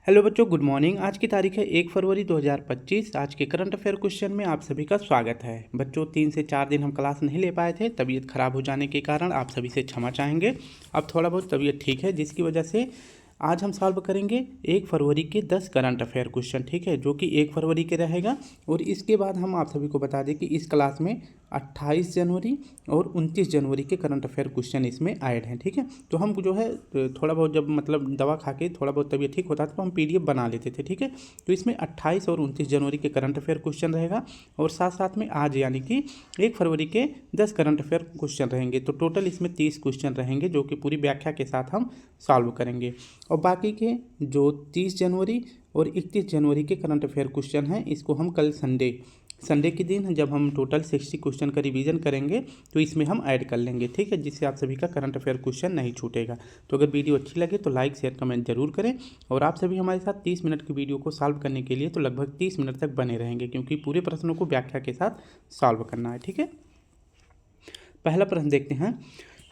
Hello बच्चों, good morning. आज की तारीख है 1 फरवरी 2025। आज के करंट अफेयर क्वेश्चन में आप सभी का स्वागत है। बच्चों, 3 से 4 दिन हम क्लास नहीं ले पाए थे, तबीयत खराब हो जाने के कारण आप सभी से क्षमा चाहेंगे। अब थोड़ा बहुत तबीयत ठीक है, जिसकी वजह से आज हम सॉल्व करेंगे 1 फरवरी के 10 करंट अफेयर क्वेश्चन, ठीक है, जो कि 1 फरवरी के रहेगा। और इसके बाद हम आप सभी को बता दें कि इस क्लास में 28 जनवरी और 29 जनवरी के करंट अफेयर क्वेश्चन इसमें ऐड हैं, ठीक है। तो हम जो है थोड़ा बहुत जब मतलब दवा खा के थोड़ा बहुत तबीयत ठीक होता था तो हम पीडीएफ बना लेते थे, ठीक है। तो इसमें 28 और 29 जनवरी के करंट अफेयर क्वेश्चन रहेगा और साथ साथ में आज यानी कि 1 फरवरी के 10 करंट अफेयर क्वेश्चन रहेंगे। तो टोटल इसमें 30 क्वेश्चन रहेंगे जो कि पूरी व्याख्या के साथ हम सॉल्व करेंगे। और बाकी के जो 30 जनवरी और 31 जनवरी के करंट अफेयर क्वेश्चन हैं, इसको हम कल संडे के दिन जब हम टोटल 60 क्वेश्चन का रिवीजन करेंगे तो इसमें हम ऐड कर लेंगे, ठीक है, जिससे आप सभी का करंट अफेयर क्वेश्चन नहीं छूटेगा। तो अगर वीडियो अच्छी लगे तो लाइक शेयर कमेंट जरूर करें। और आप सभी हमारे साथ 30 मिनट की वीडियो को सॉल्व करने के लिए तो लगभग 30 मिनट तक बने रहेंगे, क्योंकि पूरे प्रश्नों को व्याख्या के साथ सॉल्व करना है, ठीक है। पहला प्रश्न देखते हैं।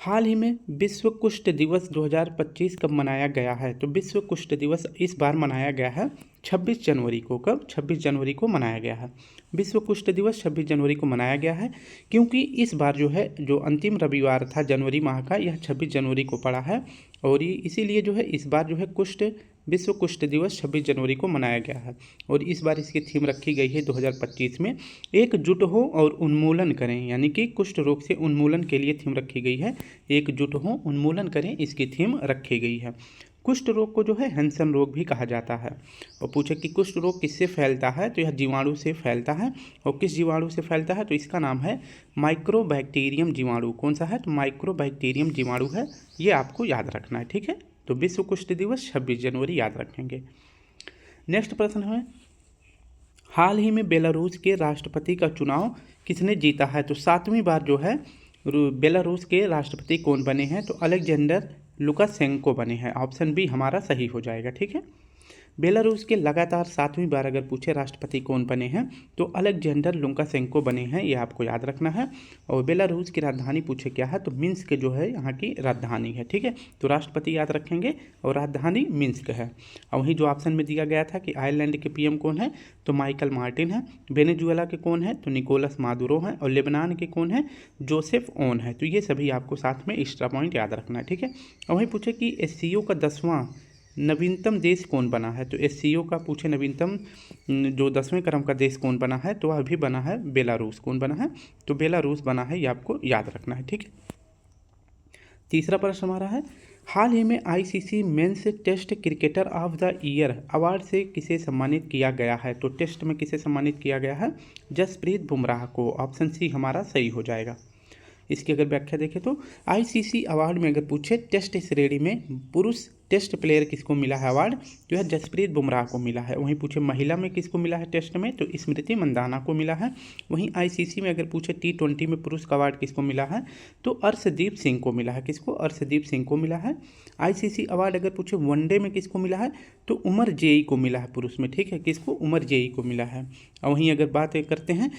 हाल ही में विश्व कुष्ठ दिवस 2025 कब मनाया गया है? तो विश्व कुष्ठ दिवस इस बार मनाया गया है 26 जनवरी को। कब? 26 जनवरी को मनाया गया है। विश्व कुष्ठ दिवस 26 जनवरी को मनाया गया है क्योंकि इस बार जो अंतिम रविवार था जनवरी माह का, यह 26 जनवरी को पड़ा है। और ये इसीलिए इस बार विश्व कुष्ठ दिवस 26 जनवरी को मनाया गया है। और इस बार इसकी थीम रखी गई है 2025 में, एकजुट हो और उन्मूलन करें, यानी कि कुष्ठ रोग से उन्मूलन के लिए थीम रखी गई है। एकजुट हो उन्मूलन करें, इसकी थीम रखी गई है। कुष्ठ रोग को हैंसन रोग भी कहा जाता है। और पूछे कि कुष्ठ रोग किससे फैलता है, तो यह जीवाणु से फैलता है। और किस जीवाणु से फैलता है, तो इसका नाम है माइक्रोबैक्टीरियम जीवाणु। कौन सा है? तो माइक्रोबैक्टीरियम जीवाणु है, ये आपको याद रखना है, ठीक है। तो विश्व कुष्ठ दिवस 26 जनवरी याद रखेंगे। नेक्स्ट प्रश्न है, हाल ही में बेलारूस के राष्ट्रपति का चुनाव किसने जीता है? तो 7वीं बार बेलारूस के राष्ट्रपति कौन बने हैं? तो अलेक्जेंडर लुकाशेंको बने हैं। ऑप्शन बी हमारा सही हो जाएगा, ठीक है। बेलारूस के लगातार 7वीं बार अगर पूछे राष्ट्रपति कौन बने हैं तो अलेक्जेंडर लुकाशेंको बने हैं, ये आपको याद रखना है। और बेलारूस की राजधानी पूछे क्या है, तो मिन्स्क यहाँ की राजधानी है, ठीक है। तो राष्ट्रपति याद रखेंगे और राजधानी मिन्स्क है। और वहीं जो ऑप्शन में दिया गया था कि आयरलैंड के पीएम कौन है, तो माइकल मार्टिन है। वेनेजुएला के कौन है, तो निकोलस मादुरो है। और लेबनान के कौन है, जोसेफ ओन है। तो ये सभी आपको साथ में एक्स्ट्रा पॉइंट याद रखना है, ठीक है। और वहीं पूछे कि एससीओ का 10वां नवीनतम देश कौन बना है, तो एससीओ का पूछे नवीनतम जो 10वें क्रम का देश कौन बना है, तो वह भी बना है बेलारूस। कौन बना है, तो बेलारूस बना है, ये आपको याद रखना है, ठीक है। तीसरा प्रश्न हमारा है, हाल ही में ICC men's test cricketer of the year award से किसे सम्मानित किया गया है? तो टेस्ट में किसे सम्मानित किया गया है? जसप्रीत बुमराह को। ऑप्शन सी हमारा सही हो जाएगा। इसकी अगर व्याख्या देखें तो आईसीसी अवार्ड में अगर पूछे टेस्ट श्रेणी में पुरुष टेस्ट प्लेयर किसको मिला है अवार्ड, तो यह जसप्रीत बुमराह को मिला है। वहीं पूछे महिला में किसको मिला है टेस्ट में, तो स्मृति मंदाना को मिला है। वहीं आईसीसी में अगर पूछे T20 में पुरुष का अवार्ड किसको मिला है, तो अर्शदीप सिंह को मिला है। किसको? अर्शदीप सिंह को मिला है। आईसीसी अवार्ड अगर पूछे वनडे में किसको मिला है, तो उमर जेई को मिला है पुरुष में, ठीक है। किसको? उमर जेई को मिला है। और वहीं अगर बात करते हैं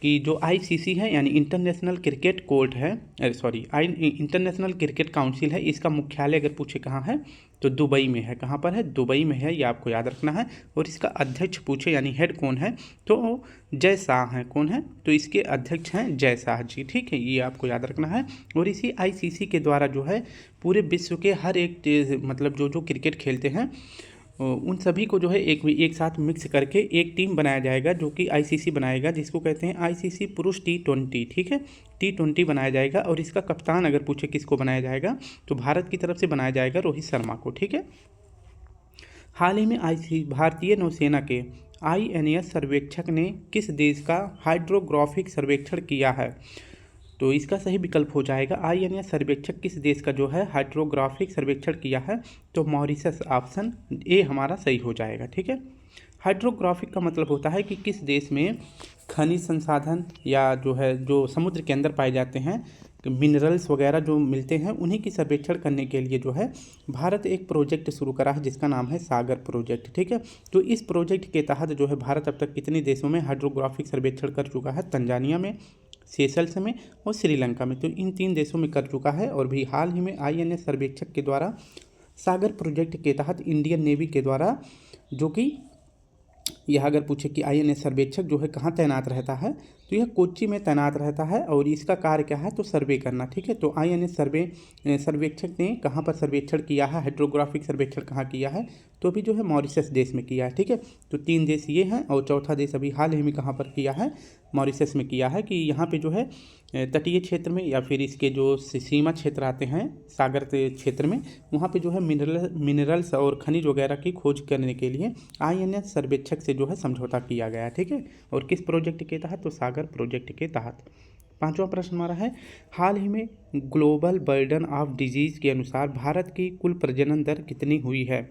कि जो आईसीसी है यानी इंटरनेशनल क्रिकेट कोर्ट है, इंटरनेशनल क्रिकेट काउंसिल है, इसका मुख्यालय अगर पूछे कहाँ है, तो दुबई में है। कहाँ पर है? दुबई में है, ये आपको याद रखना है। और इसका अध्यक्ष पूछे यानी हेड कौन है, तो जय शाह है। कौन है? तो इसके अध्यक्ष हैं जय शाह जी, ठीक है, ये आपको याद रखना है। और इसी आईसीसी के द्वारा पूरे विश्व के हर एक मतलब जो क्रिकेट खेलते हैं उन सभी को एक साथ मिक्स करके एक टीम बनाया जाएगा, जो कि आईसीसी बनाएगा, जिसको कहते हैं आईसीसी पुरुष T20, ठीक है। T20 बनाया जाएगा। और इसका कप्तान अगर पूछे किसको बनाया जाएगा, तो भारत की तरफ से बनाया जाएगा रोहित शर्मा को, ठीक है। हाल ही में भारतीय नौसेना के INS सर्वेक्षक ने किस देश का हाइड्रोग्राफिक सर्वेक्षण किया है? तो इसका सही विकल्प हो जाएगा INS सर्वेक्षक किस देश का हाइड्रोग्राफिक सर्वेक्षण किया है, तो मॉरिशस। ऑप्शन ए हमारा सही हो जाएगा, ठीक है। हाइड्रोग्राफिक का मतलब होता है कि किस देश में खनिज संसाधन या जो समुद्र के अंदर पाए जाते हैं मिनरल्स वगैरह जो मिलते हैं, उन्हीं की सर्वेक्षण करने के लिए भारत एक प्रोजेक्ट शुरू करा है जिसका नाम है सागर प्रोजेक्ट, ठीक है। तो इस प्रोजेक्ट के तहत भारत अब तक कितने देशों में हाइड्रोग्राफिक सर्वेक्षण कर चुका है? तंजानिया में, सेशल्स में और श्रीलंका में। तो इन 3 देशों में कर चुका है। और भी हाल ही में INS सर्वेक्षक के द्वारा सागर प्रोजेक्ट के तहत इंडियन नेवी के द्वारा जो कि यह अगर पूछे कि आईएनएस सर्वेक्षक जो है कहाँ तैनात रहता है, तो यह कोच्चि में तैनात रहता है और इसका कार्य क्या है, तो सर्वे करना। ठीक है, तो आईएनएस सर्वेक्षक ने कहाँ पर सर्वेक्षण किया है, हाइड्रोग्राफिक सर्वेक्षण कहाँ किया है, तो अभी जो है मॉरिशस देश में किया है। ठीक है, तो 3 देश ये हैं और चौथा देश अभी हाल ही में कहाँ पर किया है, मॉरिशस में किया है कि यहाँ पे जो है तटीय क्षेत्र में या फिर इसके जो सीमा क्षेत्र आते हैं सागर के क्षेत्र में, वहाँ पे जो है मिनरल्स और खनिज वगैरह की खोज करने के लिए आईएनएस सर्वेक्षक से जो है समझौता किया गया है। ठीक है, और किस प्रोजेक्ट के तहत, तो सागर प्रोजेक्ट के तहत। 5वां प्रश्न हमारा है, हाल ही में ग्लोबल बर्डन ऑफ डिजीज़ के अनुसार भारत की कुल प्रजनन दर कितनी हुई है।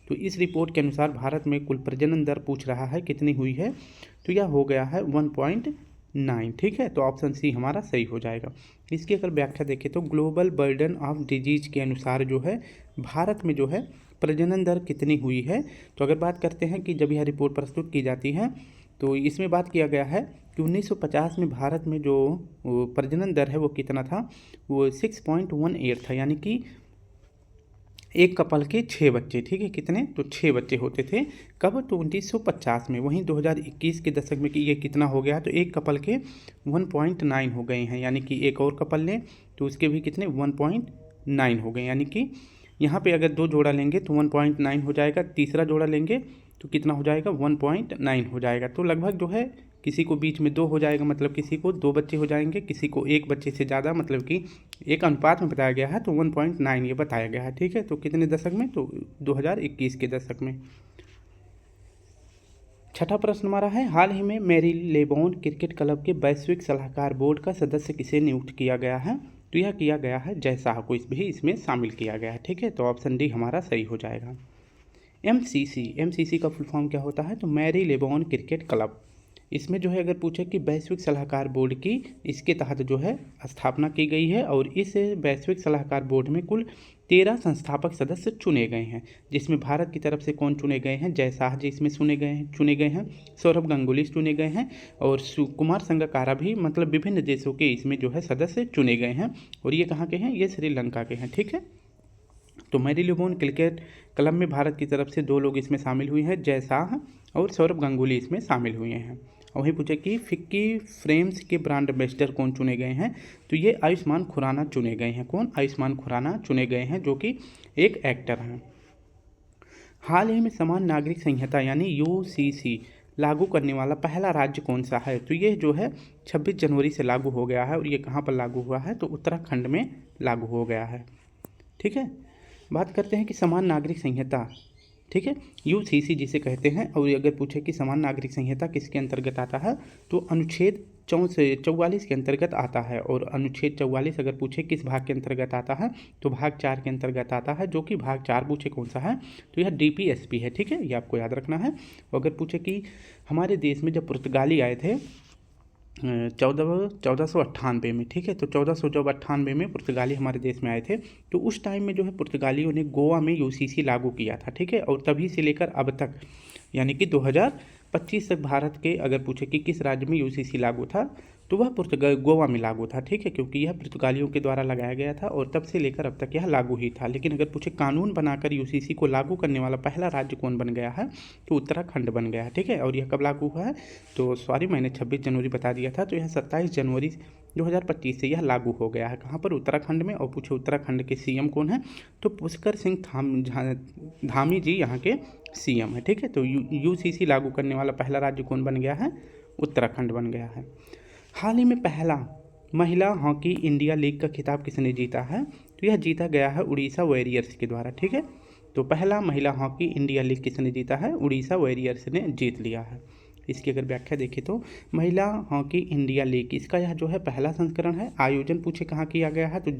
तो इस रिपोर्ट के अनुसार भारत में कुल प्रजनन दर पूछ रहा है कितनी हुई है, तो यह हो गया है 1.9। ठीक है, तो ऑप्शन सी हमारा सही हो जाएगा। इसकी अगर व्याख्या देखें तो ग्लोबल बर्डन ऑफ डिजीज के अनुसार जो है भारत में जो है प्रजनन दर कितनी हुई है। तो अगर बात करते हैं कि जब यह रिपोर्ट प्रस्तुत की जाती है तो इसमें बात किया गया है कि 1950 में भारत में जो प्रजनन दर है वो कितना था, वो 6.18 था, यानी कि एक कपल के 6 बच्चे। ठीक है, कितने, तो 6 बच्चे होते थे। कब, तो 1950 में। वहीं 2021 के दशक में कि ये कितना हो गया, तो एक कपल के 1.9 हो गए हैं, यानी कि एक और कपल लें तो उसके भी कितने 1.9 हो गए, यानी कि यहाँ पे अगर 2 जोड़ा लेंगे तो 1.9 हो जाएगा, तीसरा जोड़ा लेंगे तो कितना हो जाएगा 1.9 हो जाएगा। तो लगभग जो है किसी को बीच में 2 हो जाएगा, मतलब किसी को 2 बच्चे हो जाएंगे, किसी को 1 बच्चे से ज़्यादा, मतलब कि एक अनुपात में बताया गया है, तो 1.9 ये बताया गया है। ठीक है, तो कितने दशक में, तो 2021 के दशक में। 6ठा प्रश्न हमारा है, हाल ही में मैरीलेबोन क्रिकेट क्लब के वैश्विक सलाहकार बोर्ड का सदस्य किसे नियुक्त किया गया है। तो यह किया गया है जय शाह को भी इसमें शामिल किया गया है। ठीक है, तो ऑप्शन डी हमारा सही हो जाएगा। एमसीसी का फुल फॉर्म क्या होता है, तो मैरीलेबोन क्रिकेट क्लब। इसमें जो है अगर पूछे कि वैश्विक सलाहकार बोर्ड की इसके तहत जो है स्थापना की गई है और इस वैश्विक सलाहकार बोर्ड में कुल 13 संस्थापक सदस्य चुने गए हैं, जिसमें भारत की तरफ से कौन चुने गए हैं, जय शाह जी इसमें चुने गए हैं, सौरभ गांगुली चुने गए हैं और कुमार संगकारा भी, मतलब विभिन्न देशों के इसमें जो है सदस्य चुने गए हैं। और ये कहाँ के हैं, ये श्रीलंका के हैं। ठीक है, तो मैरीलेबोन क्रिकेट क्लब में भारत की तरफ से 2 लोग इसमें शामिल हुए हैं, जय शाह और सौरभ गांगुली इसमें शामिल हुए हैं। वहीं पूछे कि फिक्की फ्रेम्स के ब्रांड एम्बेसडर कौन चुने गए हैं, तो ये आयुष्मान खुराना चुने गए हैं। कौन, आयुष्मान खुराना चुने गए हैं, जो कि एक एक्टर हैं। हाल ही में समान नागरिक संहिता यानी यूसीसी लागू करने वाला पहला राज्य कौन सा है, तो ये जो है 26 जनवरी से लागू हो गया है और ये कहाँ पर लागू हुआ है, तो उत्तराखंड में लागू हो गया है। ठीक है, बात करते हैं कि समान नागरिक संहिता, ठीक है, यूसीसी जिसे कहते हैं। और अगर पूछे कि समान नागरिक संहिता किसके अंतर्गत आता है, तो अनुच्छेद 44 के अंतर्गत आता है। और अनुच्छेद 44 अगर पूछे किस भाग के अंतर्गत आता है, तो भाग 4 के अंतर्गत आता है, जो कि भाग 4 पूछे कौन सा है, तो यह डीपीएसपी है। ठीक है, ये आपको याद रखना है। अगर पूछे कि हमारे देश में जब पुर्तगाली आए थे 1498 में, ठीक है, तो 1498 में पुर्तगाली हमारे देश में आए थे, तो उस टाइम में जो है पुर्तगालियों ने गोवा में यूसीसी लागू किया था। ठीक है, और तभी से लेकर अब तक यानी कि 2025 तक भारत के अगर पूछे कि किस राज्य में यूसीसी लागू था, तो वह गोवा में लागू था। ठीक है, क्योंकि यह पुर्तगालियों के द्वारा लगाया गया था और तब से लेकर अब तक यह लागू ही था। लेकिन अगर पूछे कानून बनाकर यूसीसी को लागू करने वाला पहला राज्य कौन बन गया है, तो उत्तराखंड बन गया है। ठीक है, और यह कब लागू हुआ है, तो सॉरी मैंने 26 जनवरी बता दिया था, तो यह 27 जनवरी 2025 से यह लागू हो गया है। कहाँ पर, उत्तराखंड में। और पूछे उत्तराखंड के सीएम कौन है, तो पुष्कर सिंह धामी जी यहाँ के सीएम है। ठीक है, तो यूसीसी लागू करने वाला पहला राज्य कौन बन गया है, उत्तराखंड बन गया है। हाल ही में पहला महिला हॉकी इंडिया लीग का खिताब किसने जीता है, तो यह जीता गया है उड़ीसा वॉरियर्स के द्वारा। ठीक है, तो पहला महिला हॉकी इंडिया लीग किसने जीता है, उड़ीसा वॉरियर्स ने जीत लिया है। इसकी अगर व्याख्या देखें तो महिला हॉकी इंडिया लीग इसका यह जो है पहला संस्करण है। आयोजन पूछे कहाँ किया गया है, तो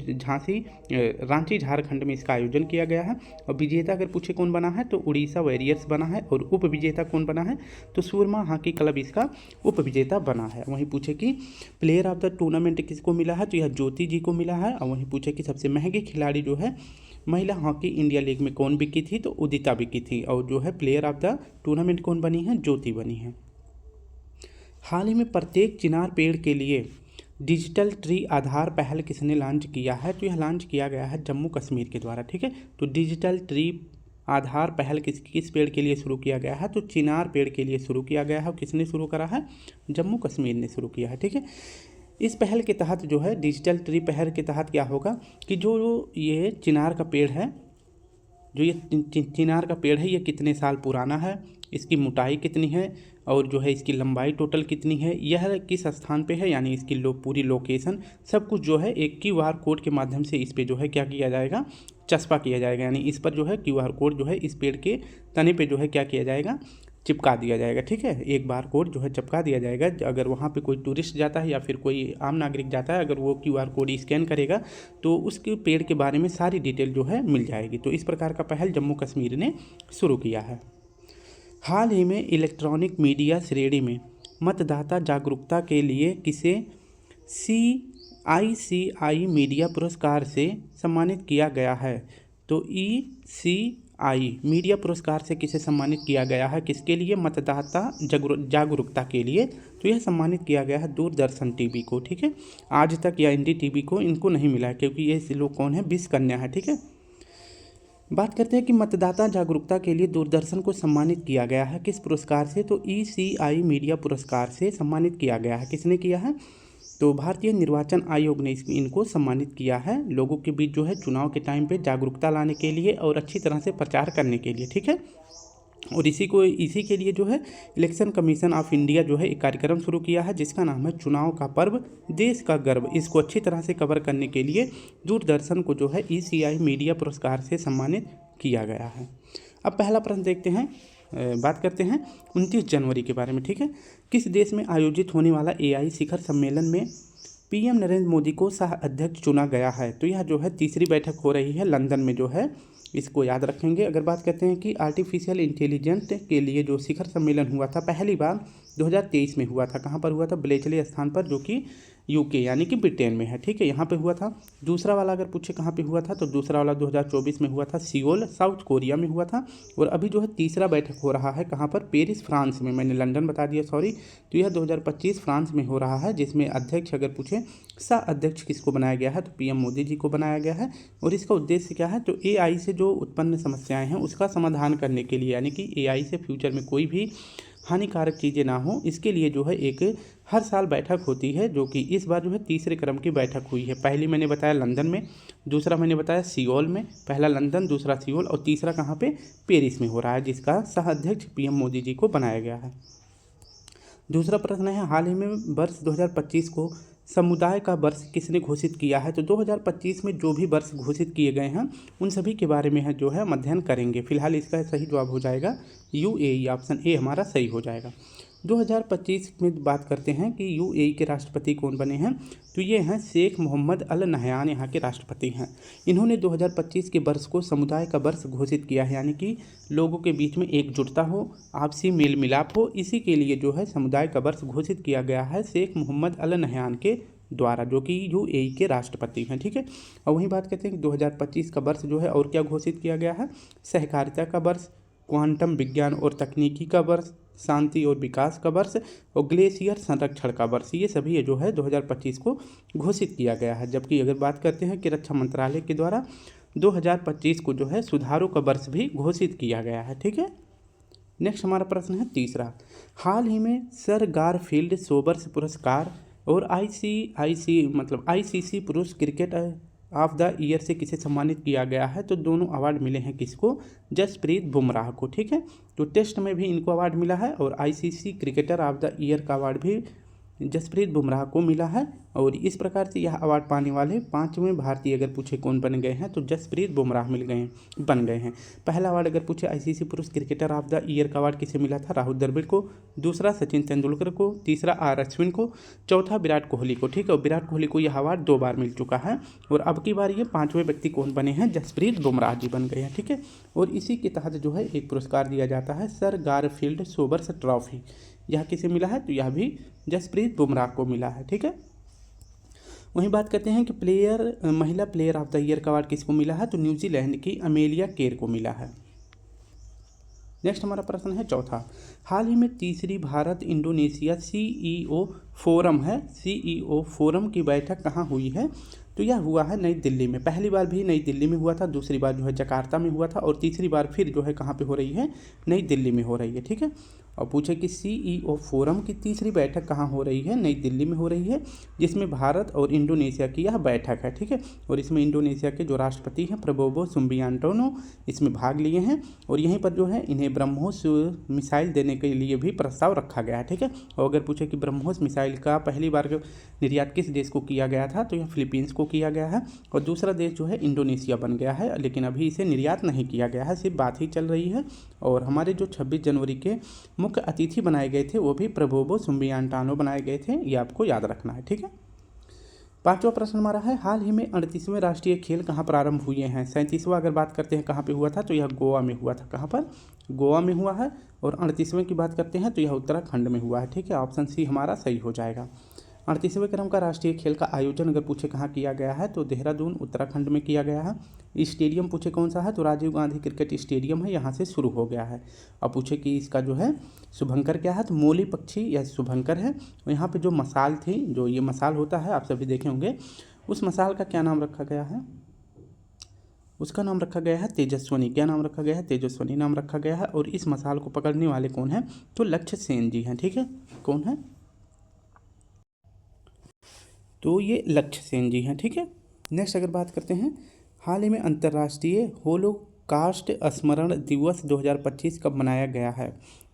रांची झारखंड में इसका आयोजन किया गया है। और विजेता अगर पूछे कौन बना है, तो उड़ीसा वॉरियर्स बना है। और उप विजेता कौन बना है, तो सूरमा हॉकी क्लब इसका उप विजेता बना है। वहीं पूछे कि प्लेयर ऑफ द टूर्नामेंट किसको मिला है, तो यह ज्योति जी को मिला है। और वहीं पूछे कि सबसे महंगी खिलाड़ी जो है महिला हॉकी इंडिया लीग में कौन बिकी थी, तो उदिता बिकी थी। और जो है प्लेयर ऑफ द टूर्नामेंट कौन बनी है, ज्योति बनी है। हाल ही में प्रत्येक चिनार पेड़ के लिए डिजिटल ट्री आधार पहल किसने लॉन्च किया है, तो यह लॉन्च किया गया है जम्मू कश्मीर के द्वारा। ठीक है, तो डिजिटल ट्री आधार पहल किस पेड़ के लिए शुरू किया गया है? तो चिनार पेड़ के लिए शुरू किया गया है। किसने शुरू करा है? जम्मू कश्मीर ने शुरू किया है। ठीक है, इस पहल के तहत जो है डिजिटल ट्री पहल के तहत क्या होगा कि जो ये चिनार का पेड़ है, जो ये चिनार का पेड़ है, ये कितने साल पुराना है, इसकी मोटाई कितनी है और जो है इसकी लंबाई टोटल कितनी है, यह किस स्थान पे है, यानी इसकी पूरी लोकेशन सब कुछ जो है एक QR कोड के माध्यम से इस पे जो है क्या किया जाएगा? चस्पा किया जाएगा। यानी इस पर जो है QR कोड जो है इस पेड़ के तने पे जो है क्या किया जाएगा? चिपका दिया जाएगा। ठीक है, एक बार कोड जो है चिपका दिया जाएगा। अगर वहाँ पे कोई टूरिस्ट जाता है या फिर कोई आम नागरिक जाता है, अगर वो QR कोड स्कैन करेगा तो उसके पेड़ के बारे में सारी डिटेल जो है मिल जाएगी। तो इस प्रकार का पहल जम्मू कश्मीर ने शुरू किया है। हाल ही में इलेक्ट्रॉनिक मीडिया श्रेणी में मतदाता जागरूकता के लिए किसे CICI मीडिया पुरस्कार से सम्मानित किया गया है? तो ECI मीडिया पुरस्कार से किसे सम्मानित किया गया है? किसके लिए? मतदाता जागरूकता के लिए। तो यह सम्मानित किया गया है दूरदर्शन TV को। ठीक है, आज तक या NDTV को इनको नहीं मिला है, क्योंकि ये लोग कौन है? 20 कन्या है। ठीक है, बात करते हैं कि मतदाता जागरूकता के लिए दूरदर्शन को सम्मानित किया गया है किस पुरस्कार से? तो ECI मीडिया पुरस्कार से सम्मानित किया गया है। किसने किया है? तो भारतीय निर्वाचन आयोग ने इनको सम्मानित किया है, लोगों के बीच जो है चुनाव के टाइम पे जागरूकता लाने के लिए और अच्छी तरह से प्रचार करने के लिए। ठीक है, और इसी के लिए जो है इलेक्शन कमीशन ऑफ इंडिया जो है एक कार्यक्रम शुरू किया है जिसका नाम है चुनाव का पर्व देश का गर्व। इसको अच्छी तरह से कवर करने के लिए दूरदर्शन को जो है ECI मीडिया पुरस्कार से सम्मानित किया गया है। अब पहला प्रश्न देखते हैं, बात करते हैं 29 जनवरी के बारे में। ठीक है, किस देश में आयोजित होने वाला AI शिखर सम्मेलन में PM नरेंद्र मोदी को सह अध्यक्ष चुना गया है? तो यह जो है तीसरी बैठक हो रही है लंदन में जो है, इसको याद रखेंगे। अगर बात करते हैं कि आर्टिफिशियल इंटेलिजेंस के लिए जो शिखर सम्मेलन हुआ था पहली बार 2023 में हुआ था। कहाँ पर हुआ था? ब्लेचले स्थान पर, जो कि UK यानी कि ब्रिटेन में है। ठीक है, यहाँ पे हुआ था। दूसरा वाला अगर पूछे कहाँ पे हुआ था, तो दूसरा वाला 2024 में हुआ था, सियोल साउथ कोरिया में हुआ था। और अभी जो है तीसरा बैठक हो रहा है कहाँ पर? पेरिस फ्रांस में। मैंने लंदन बता दिया, सॉरी। तो यह 2025 फ्रांस में हो रहा है, जिसमें अध्यक्ष अगर पूछे सह अध्यक्ष किसको बनाया गया है? तो PM मोदी जी को बनाया गया है। और इसका उद्देश्य क्या है? तो AI से जो उत्पन्न समस्याएं हैं उसका समाधान करने के लिए, यानी कि AI से फ्यूचर में कोई भी हानिकारक चीज़ें ना हो, इसके लिए जो है एक हर साल बैठक होती है, जो कि इस बार जो है तीसरे क्रम की बैठक हुई है। पहली मैंने बताया लंदन में, दूसरा मैंने बताया सियोल में, पहला लंदन, दूसरा सियोल और तीसरा कहाँ पे? पेरिस में हो रहा है, जिसका सह अध्यक्ष PM मोदी जी को बनाया गया है। दूसरा प्रश्न है, हाल ही में वर्ष 2025 को समुदाय का वर्ष किसने घोषित किया है? तो 2025 में जो भी वर्ष घोषित किए गए हैं उन सभी के बारे में है जो है हम अध्ययन करेंगे। फिलहाल इसका सही जवाब हो जाएगा UAE, ऑप्शन A हमारा सही हो जाएगा। 2025 में बात करते हैं कि UAE के राष्ट्रपति कौन बने हैं? तो ये हैं शेख मोहम्मद अल नहयान, यहाँ के राष्ट्रपति हैं। इन्होंने 2025 के वर्ष को समुदाय का वर्ष घोषित किया है, यानी कि लोगों के बीच में एकजुटता हो, आपसी मेल मिलाप हो, इसी के लिए जो है समुदाय का वर्ष घोषित किया गया है शेख मोहम्मद अल नहयान के द्वारा, जो कि UAE के राष्ट्रपति हैं। ठीक है, और वहीं बात करते हैं कि 2025 का वर्ष जो है और क्या घोषित किया गया है? सहकारिता का वर्ष, क्वांटम विज्ञान और तकनीकी का वर्ष, शांति और विकास का वर्ष और ग्लेशियर संरक्षण का वर्ष, ये सभी ये जो है 2025 को घोषित किया गया है। जबकि अगर बात करते हैं कि रक्षा मंत्रालय के द्वारा 2025 को जो है सुधारों का वर्ष भी घोषित किया गया है। ठीक है, नेक्स्ट हमारा प्रश्न है तीसरा, हाल ही में सर गारफील्ड सोबर्स पुरस्कार और ICC पुरुष क्रिकेट ऑफ द ईयर से किसे सम्मानित किया गया है? तो दोनों अवार्ड मिले हैं किसको? जसप्रीत बुमराह को। ठीक है, तो टेस्ट में भी इनको अवार्ड मिला है और ICC cricketer of the year का अवार्ड भी जसप्रीत बुमराह को मिला है। और इस प्रकार से यह अवार्ड पाने वाले 5वें भारतीय अगर पूछे कौन बन गए हैं, तो जसप्रीत बुमराह बन गए हैं। पहला अवार्ड अगर पूछे ICC पुरुष क्रिकेटर ऑफ द ईयर का अवार्ड किसे मिला था? राहुल द्रविड़ को, दूसरा सचिन तेंदुलकर को, तीसरा R अश्विन को, चौथा विराट कोहली को। ठीक है, और विराट कोहली को यह अवार्ड 2 बार मिल चुका है। और अब की बार ये 5वें व्यक्ति कौन बने हैं? जसप्रीत बुमराह जी बन गए हैं। ठीक है, और इसी के तहत जो है एक पुरस्कार दिया जाता है सर गारफील्ड सोबर्स ट्रॉफी। यह किसे मिला है? तो यह भी जसप्रीत बुमराह को मिला है। ठीक है, वहीं बात करते हैं कि महिला प्लेयर ऑफ द ईयर का अवार्ड किसको मिला है? तो न्यूजीलैंड की अमेलिया केर को मिला है। नेक्स्ट हमारा प्रश्न है चौथा, हाल ही में तीसरी भारत इंडोनेशिया CEO फोरम है, CEO फोरम की बैठक कहाँ हुई है? तो यह हुआ है नई दिल्ली में। पहली बार भी नई दिल्ली में हुआ था, दूसरी बार जो है जकार्ता में हुआ था और तीसरी बार फिर जो है कहाँ पे हो रही है, नई दिल्ली में हो रही है। ठीक है, और पूछे कि CEO फोरम की तीसरी बैठक कहाँ हो रही है, नई दिल्ली में हो रही है, जिसमें भारत और इंडोनेशिया की यह बैठक है। ठीक है, और इसमें इंडोनेशिया के जो राष्ट्रपति हैं प्रबोवो सुबियांटो इसमें भाग लिए हैं और यहीं पर जो है इन्हें ब्रह्मोस मिसाइल देने के लिए भी प्रस्ताव रखा गया है। ठीक है, और अगर पूछे कि ब्रह्मोस मिसाइल का पहली बार निर्यात किस देश को किया गया था, तो यह फिलीपींस को किया गया है और दूसरा देश जो है इंडोनेशिया बन गया है, लेकिन अभी इसे निर्यात नहीं किया गया है, सिर्फ बात ही चल रही है। और हमारे जो 26 जनवरी के मुख्य अतिथि बनाए गए थे वो भी प्रबोवो सुबियांटो बनाए गए थे, ये आपको याद रखना है। ठीक है, पांचवा प्रश्न हमारा है, हाल ही में 38वें राष्ट्रीय खेल कहाँ प्रारंभ हुए हैं। 37वां अगर बात करते हैं कहाँ पे हुआ था, तो यह गोवा में हुआ था। कहाँ पर, गोवा में हुआ है। और 38वें की बात करते हैं तो यह उत्तराखंड में हुआ है। ठीक है, ऑप्शन सी हमारा सही हो जाएगा। 38वें क्रम का राष्ट्रीय खेल का आयोजन अगर पूछे कहाँ किया गया है, तो देहरादून उत्तराखंड में किया गया है। स्टेडियम पूछे कौन सा है, तो राजीव गांधी क्रिकेट स्टेडियम है, यहाँ से शुरू हो गया है। और पूछे कि इसका जो है शुभंकर क्या है, तो मोली पक्षी या शुभंकर है। और यहाँ पे जो मसाल थी, जो ये मसाल होता है आप सभी देखे होंगे, उस मसाल का क्या नाम रखा गया है, उसका नाम रखा गया है तेजस्वनी। क्या नाम रखा गया है, तेजस्वनी नाम रखा गया है। और इस मसाल को पकड़ने वाले कौन हैं, तो लक्ष्य सेन जी हैं। ठीक है, कौन है, तो ये लक्ष्य सेन जी हैं। ठीक है, नेक्स्ट अगर बात करते हैं, हाल ही में अंतर्राष्ट्रीय होलोकास्ट स्मरण दिवस 2025 कब मनाया गया है,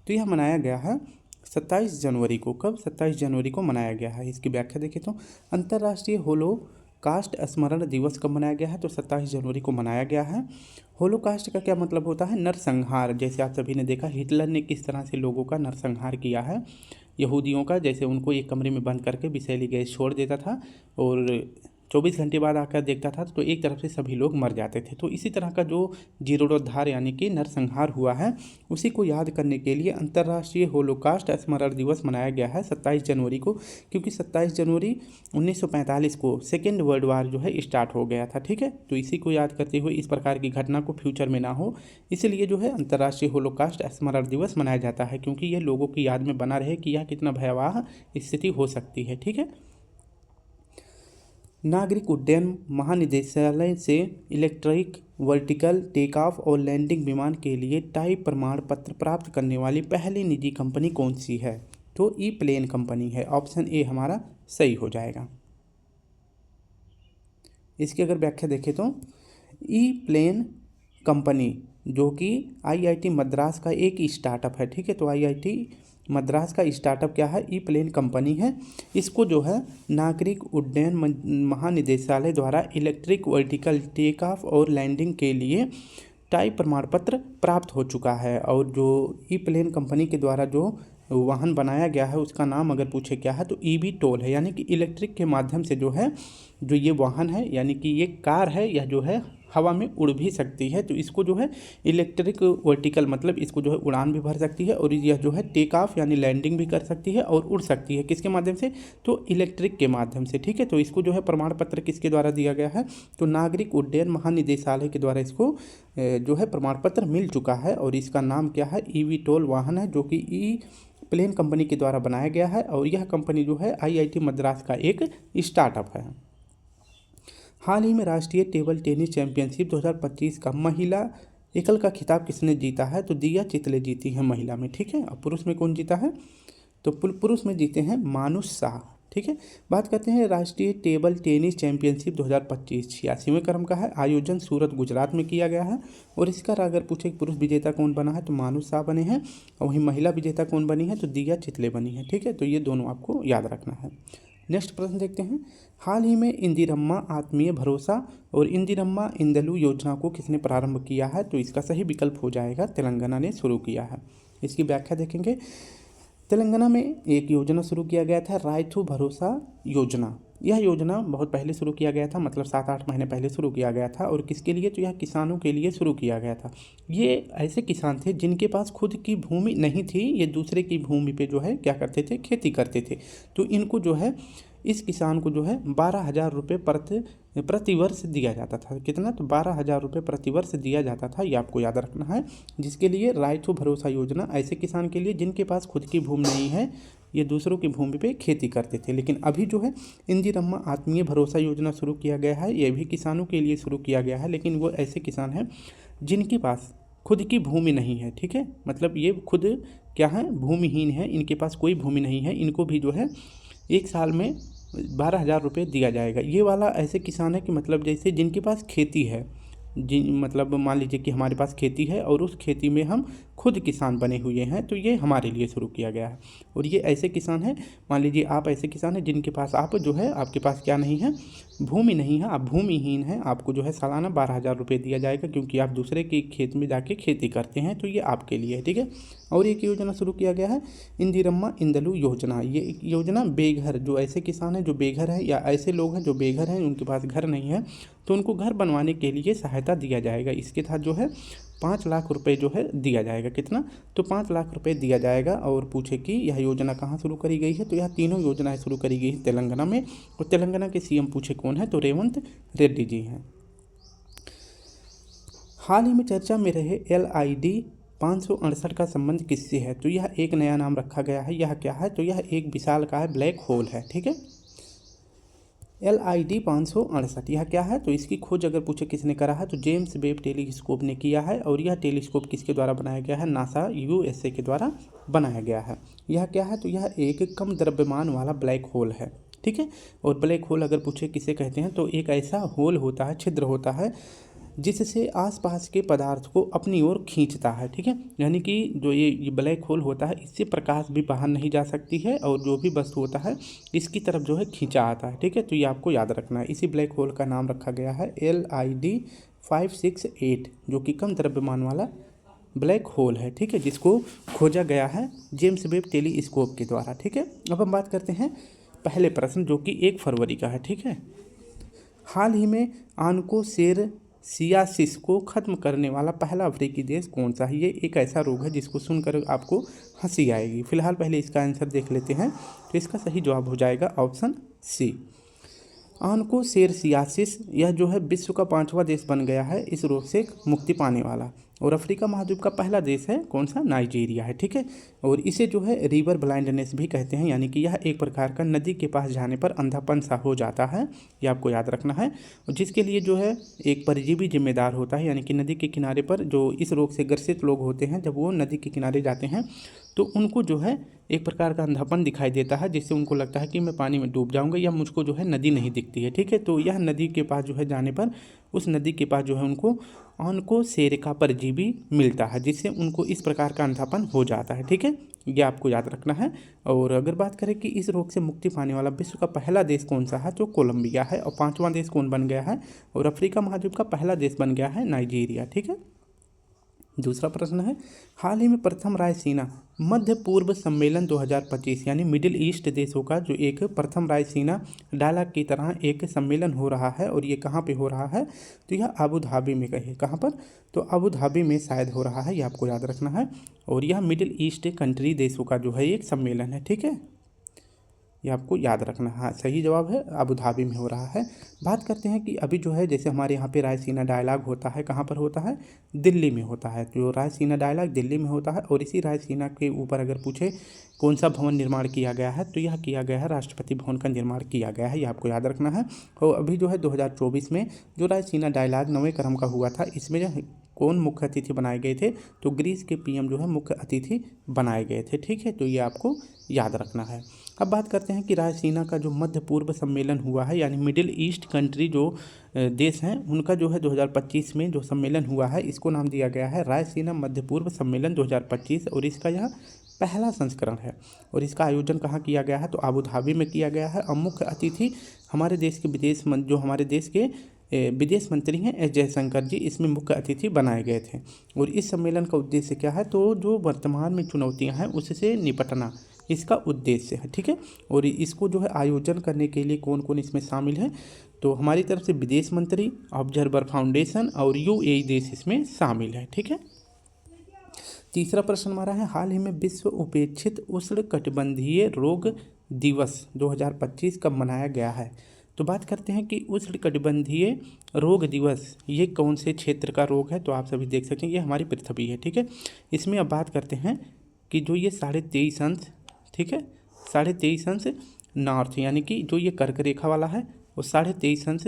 तो यह मनाया गया है 27 जनवरी को। कब, 27 जनवरी को मनाया गया है। इसकी व्याख्या देखें तो अंतर्राष्ट्रीय होलोकास्ट स्मरण दिवस कब मनाया गया है, तो 27 जनवरी को मनाया गया है। होलोकास्ट का क्या मतलब होता है, नरसंहार। जैसे आप सभी ने देखा हिटलर ने किस तरह से लोगों का नरसंहार किया है, यहूदियों का, जैसे उनको एक कमरे में बंद करके विषैली गैस छोड़ देता था और 24 घंटे बाद आकर देखता था तो एक तरफ से सभी लोग मर जाते थे। तो इसी तरह का जो जीर्णोद्धार यानी कि नरसंहार हुआ है, उसी को याद करने के लिए अंतर्राष्ट्रीय होलोकास्ट स्मरण दिवस मनाया गया है 27 जनवरी को, क्योंकि 27 जनवरी 1945 को सेकेंड वर्ल्ड वार जो है स्टार्ट हो गया था। ठीक है, तो इसी को याद करते हुए इस प्रकार की घटना को फ्यूचर में ना हो, इसलिए जो है अंतर्राष्ट्रीय होलोकास्ट स्मरण दिवस मनाया जाता है, क्योंकि यह लोगों की याद में बना रहे कि यह कितना भयावह स्थिति हो सकती है। ठीक है, नागरिक उड्डयन महानिदेशालय से इलेक्ट्रिक वर्टिकल टेक ऑफ और लैंडिंग विमान के लिए टाइप प्रमाण पत्र प्राप्त करने वाली पहली निजी कंपनी कौन सी है, तो ई प्लेन कंपनी है। ऑप्शन ए हमारा सही हो जाएगा। इसकी अगर व्याख्या देखें तो ई प्लेन कंपनी जो कि IIT मद्रास का एक स्टार्टअप है। ठीक है, तो IIT मद्रास का स्टार्टअप क्या है, ई प्लेन कंपनी है। इसको जो है नागरिक उड्डयन महानिदेशालय द्वारा इलेक्ट्रिक वर्टिकल टेक ऑफ और लैंडिंग के लिए टाइप प्रमाण पत्र प्राप्त हो चुका है। और जो ई प्लेन कंपनी के द्वारा जो वाहन बनाया गया है उसका नाम अगर पूछे क्या है, तो eVTOL है, यानी कि इलेक्ट्रिक के माध्यम से जो है जो ये वाहन है, यानी कि ये कार है, यह जो है हवा में उड़ भी सकती है। तो इसको जो है इलेक्ट्रिक वर्टिकल मतलब इसको जो है उड़ान भी भर सकती है और यह जो है टेक ऑफ यानी लैंडिंग भी कर सकती है और उड़ सकती है। किसके माध्यम से, तो इलेक्ट्रिक के माध्यम से। ठीक है, तो इसको जो है प्रमाण पत्र किसके द्वारा दिया गया है, तो नागरिक उड्डयन महानिदेशालय के द्वारा इसको जो है प्रमाण पत्र मिल चुका है। और इसका नाम क्या है, eVTOL वाहन है, जो कि ई प्लेन कंपनी के द्वारा बनाया गया है। और यह कंपनी जो है IIT मद्रास का एक स्टार्टअप है। हाल ही में राष्ट्रीय टेबल टेनिस चैंपियनशिप 2025 का महिला एकल का खिताब किसने जीता है, तो दिया चितले जीती है महिला में। ठीक है, और पुरुष में कौन जीता है, तो पुरुष में जीते हैं मानुष शाह। ठीक है, बात करते हैं राष्ट्रीय टेबल टेनिस चैंपियनशिप 2025 86वें क्रम का है। आयोजन सूरत गुजरात में किया गया है। और इसका अगर पूछे पुरुष विजेता कौन बना है, तो मानुष शाह बने हैं। और वहीं महिला विजेता कौन बनी है, तो दिया चितले बनी है। ठीक है, तो ये दोनों आपको याद रखना है। नेक्स्ट प्रश्न देखते हैं, हाल ही में इंदिरम्मा आत्मीय भरोसा और इंदिरम्मा इंदलू योजना को किसने प्रारंभ किया है, तो इसका सही विकल्प हो जाएगा तेलंगाना ने शुरू किया है। इसकी व्याख्या देखेंगे, तेलंगाना में एक योजना शुरू किया गया था रायथू भरोसा योजना। यह योजना बहुत पहले शुरू किया गया था, मतलब 7-8 महीने पहले शुरू किया गया था। और किसके लिए, तो यह किसानों के लिए शुरू किया गया था। ये ऐसे किसान थे जिनके पास खुद की भूमि नहीं थी, ये दूसरे की भूमि पे जो है क्या करते थे, खेती करते थे। तो इनको जो है इस किसान को जो है 12,000 रुपये प्रति वर्ष दिया जाता था। कितना, तो 12,000 रुपये प्रति वर्ष दिया जाता था, ये आपको याद रखना है। जिसके लिए रायथू भरोसा योजना ऐसे किसान के लिए जिनके पास खुद की भूमि नहीं है, ये दूसरों की भूमि पे खेती करते थे। लेकिन अभी जो है इंदिरम्मा आत्मीय भरोसा योजना शुरू किया गया है, ये भी किसानों के लिए शुरू किया गया है, लेकिन वो ऐसे किसान हैं जिनके पास खुद की भूमि नहीं है। ठीक है, मतलब ये खुद क्या है, भूमिहीन है, इनके पास कोई भूमि नहीं है। इनको भी जो है 1 साल में 12,000 रुपये दिया जाएगा। ये वाला ऐसे किसान है कि मतलब जैसे जिनके पास खेती है, जिन मतलब मान लीजिए कि हमारे पास खेती है और उस खेती में हम खुद किसान बने हुए हैं, तो ये हमारे लिए शुरू किया गया है। और ये ऐसे किसान हैं, मान लीजिए आप ऐसे किसान हैं जिनके पास आप जो है आपके पास क्या नहीं है, भूमि नहीं है, आप भूमिहीन हैं, आपको जो है सालाना 12,000 रुपये दिया जाएगा, क्योंकि आप दूसरे के खेत में जाके खेती करते हैं, तो ये आपके लिए है। ठीक है, और एक योजना शुरू किया गया है इंदिरम्मा इंदलू योजना। ये एक योजना बेघर, जो ऐसे किसान हैं जो बेघर हैं या ऐसे लोग हैं जो बेघर हैं, उनके पास घर नहीं है, तो उनको घर बनवाने के लिए सहायता दिया जाएगा। इसके तहत जो है 5 लाख रुपए जो है दिया जाएगा। कितना? तो 5 लाख रुपए दिया जाएगा। और पूछे कि यह योजना कहाँ शुरू करी गई है, तो यह तीनों योजनाएं शुरू करी गई है तेलंगाना में। और तेलंगाना के सीएम पूछे कौन है, तो रेवंत रेड्डी जी हैं। हाल ही में चर्चा में रहे LID 568 का संबंध किससे है, तो यह एक नया नाम रखा गया है। यह क्या है, तो यह एक विशालकाय ब्लैक होल है। ठीक है, LID 568 यह क्या है, तो इसकी खोज अगर पूछे किसने करा है, तो जेम्स वेब टेलीस्कोप ने किया है। और यह टेलीस्कोप किसके द्वारा बनाया गया है, नासा USA के द्वारा बनाया गया है। यह क्या है, तो यह एक कम द्रव्यमान वाला ब्लैक होल है। ठीक है, और ब्लैक होल अगर पूछे किसे कहते हैं, तो एक ऐसा होल होता है, छिद्र होता है, जिससे आसपास के पदार्थ को अपनी ओर खींचता है। ठीक है, यानी कि जो ये ब्लैक होल होता है, इससे प्रकाश भी बाहर नहीं जा सकती है, और जो भी वस्तु होता है इसकी तरफ जो है खींचा आता है। ठीक है, तो ये आपको याद रखना है। इसी ब्लैक होल का नाम रखा गया है LID 568, जो कि कम द्रव्यमान वाला ब्लैक होल है। ठीक है, जिसको खोजा गया है जेम्स वेब टेलीस्कोप के द्वारा। ठीक है, अब हम बात करते हैं पहले प्रश्न, जो कि 1 फरवरी का है। ठीक है, हाल ही में आनकोसेरसियासिस को खत्म करने वाला पहला अफ्रीकी देश कौन सा है। ये एक ऐसा रोग है जिसको सुनकर आपको हंसी आएगी। फिलहाल पहले इसका आंसर देख लेते हैं, तो इसका सही जवाब हो जाएगा ऑप्शन C, आनकोसेरसियासिस। यह जो है विश्व का 5वां देश बन गया है इस रोग से मुक्ति पाने वाला। और अफ्रीका महाद्वीप का पहला देश है कौन सा, नाइजीरिया है। ठीक है, और इसे जो है रिवर ब्लाइंडनेस भी कहते हैं, यानी कि यह एक प्रकार का नदी के पास जाने पर अंधापन सा हो जाता है, ये आपको याद रखना है। और जिसके लिए जो है एक परजीवी जिम्मेदार होता है, यानी कि नदी के किनारे पर जो इस रोग से ग्रसित लोग होते हैं, जब वो नदी के किनारे जाते हैं तो उनको जो है एक प्रकार का अंधापन दिखाई देता है, जिससे उनको लगता है कि मैं पानी में डूब जाऊंगा, या मुझको जो है नदी नहीं दिखती है। ठीक है, तो यह नदी के पास जो है जाने पर, उस नदी के पास जो है उनको ऑनकोसेरिका परजीवी मिलता है, जिससे उनको इस प्रकार का अंधापन हो जाता है। ठीक है, ये आपको याद रखना है। और अगर बात करें कि इस रोग से मुक्ति पाने वाला विश्व का पहला देश कौन सा है, तो कोलंबिया है। और 5वां देश कौन बन गया है, और अफ्रीका महाद्वीप का पहला देश बन गया है नाइजीरिया। ठीक है, दूसरा प्रश्न है, हाल ही में प्रथम रायसीना मध्य पूर्व सम्मेलन 2025, यानी मिडिल ईस्ट देशों का जो एक प्रथम रायसीना डायलॉग की तरह एक सम्मेलन हो रहा है, और ये कहाँ पे हो रहा है, तो यह अबू धाबी में कहे, कहाँ पर, तो अबू धाबी में शायद हो रहा है, ये आपको याद रखना है। और यह मिडिल ईस्ट कंट्री देशों का जो है एक सम्मेलन है। ठीक है, ये आपको याद रखना है। हाँ, सही जवाब है, अबू धाबी में हो रहा है। बात करते हैं कि अभी जो है जैसे हमारे यहाँ पे रायसीना डायलॉग होता है, कहाँ पर होता है, दिल्ली में होता है। जो रायसीना डायलॉग दिल्ली में होता है, और इसी रायसीना के ऊपर अगर पूछे कौन सा भवन निर्माण किया गया है, तो यह किया गया है राष्ट्रपति भवन का निर्माण किया गया है, ये आपको याद रखना है। और अभी जो है 2024 में जो रायसीना डायलॉग 9वें क्रम का हुआ था, इसमें जो कौन मुख्य अतिथि बनाए गए थे, तो ग्रीस के PM जो है मुख्य अतिथि बनाए गए थे। ठीक है, तो ये आपको याद रखना है। अब बात करते हैं कि रायसीना का जो मध्य पूर्व सम्मेलन हुआ है, यानी मिडिल ईस्ट कंट्री जो देश हैं, उनका जो है 2025 में जो सम्मेलन हुआ है, इसको नाम दिया गया है रायसीना मध्य पूर्व सम्मेलन 2025। और इसका यह पहला संस्करण है। और इसका आयोजन कहाँ किया गया है, तो अबू धाबी में किया गया है। और मुख्य अतिथि हमारे देश के जो हमारे देश के विदेश मंत्री हैं S जयशंकर जी, इसमें मुख्य अतिथि बनाए गए थे। और इस सम्मेलन का उद्देश्य क्या है, तो जो वर्तमान में चुनौतियां हैं उससे निपटना इसका उद्देश्य है। ठीक है, और इसको जो है आयोजन करने के लिए कौन कौन इसमें शामिल है, तो हमारी तरफ से विदेश मंत्री, ऑब्जर्वर फाउंडेशन और UAE देश इसमें शामिल है। ठीक है, तीसरा प्रश्न हमारा है, हाल ही में विश्व उपेक्षित उष्णकटिबंधीय रोग दिवस 2025 कब मनाया गया है। तो बात करते हैं कि उष्णकटिबंधीय रोग दिवस ये कौन से क्षेत्र का रोग है, तो आप सभी देख सकते हैं ये हमारी पृथ्वी है। ठीक है, इसमें अब बात करते हैं कि जो ये 23.5 अंश, ठीक है, 23.5 अंश नॉर्थ, यानी कि जो ये कर्क रेखा वाला है वो 23.5 अंश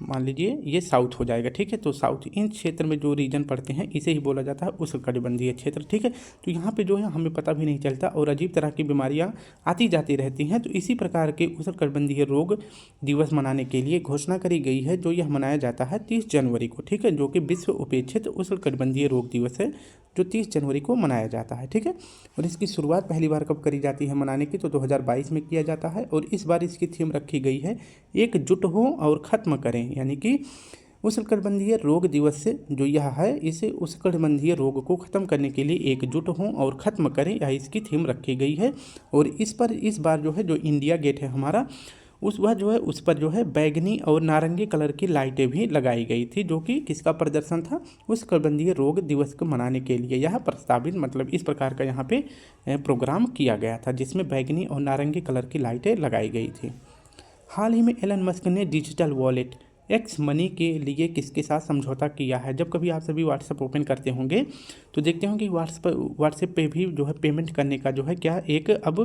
मान लीजिए ये साउथ हो जाएगा। ठीक है, तो साउथ इन क्षेत्र में जो रीजन पड़ते हैं इसे ही बोला जाता है उष्णकटिबंधीय क्षेत्र। ठीक है, तो यहाँ पे जो है हमें पता भी नहीं चलता और अजीब तरह की बीमारियाँ आती जाती रहती हैं। तो इसी प्रकार के उष्णकटिबंधीय रोग दिवस मनाने के लिए घोषणा करी गई है, जो यह मनाया जाता है 30 जनवरी को। ठीक है, जो कि विश्व उपेक्षित उष्णकटिबंधीय रोग दिवस है, जो 30 जनवरी को मनाया जाता है। ठीक है, और इसकी शुरुआत पहली बार कब करी जाती है मनाने की, तो 2022 में किया जाता है। और इस बार इसकी थीम रखी गई है एकजुट हो और ख़त्म करें, यानी कि उष्णकटिबंधीय रोग दिवस से जो यह है, इसे उष्णकटिबंधीय रोग को ख़त्म करने के लिए एकजुट हों और ख़त्म करें, यह इसकी थीम रखी गई है। और इस बार जो है जो इंडिया गेट है हमारा, उस पर जो है बैगनी और नारंगी कलर की लाइटें भी लगाई गई थी, जो कि किसका प्रदर्शन था, उष्णकटिबंधीय रोग दिवस को मनाने के लिए यह प्रस्तावित, मतलब इस प्रकार का यहाँ पे प्रोग्राम किया गया था, जिसमें बैगनी और नारंगी कलर की लाइटें लगाई गई थी। हाल ही में एलन मस्क ने डिजिटल वॉलेट एक्स मनी के लिए किसके साथ समझौता किया है। जब कभी आप सभी व्हाट्सएप ओपन करते होंगे तो देखते होंगे व्हाट्सएप पे भी जो है पेमेंट करने का जो है क्या एक अब